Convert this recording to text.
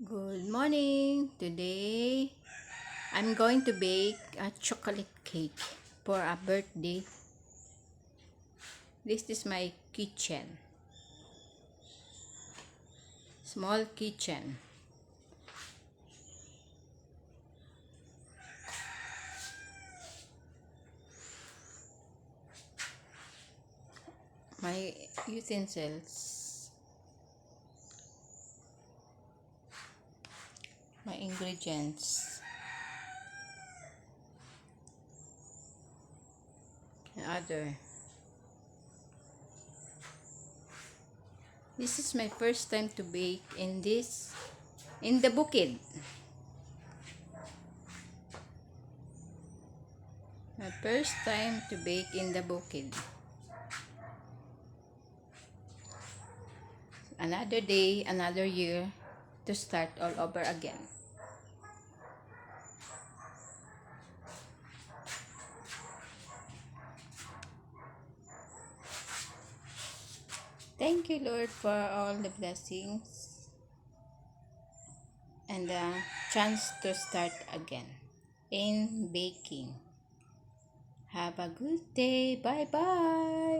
Good morning. Today, I'm going to bake a chocolate cake for a birthday. This is my kitchen. Small kitchen. My utensils. My ingredients. And other. This is my first time to bake in the bukid. My first time to bake in the bukid. Another day, another year to start all over again. Thank you, Lord, for all the blessings and the chance to start again in baking. Have a good day. Bye bye.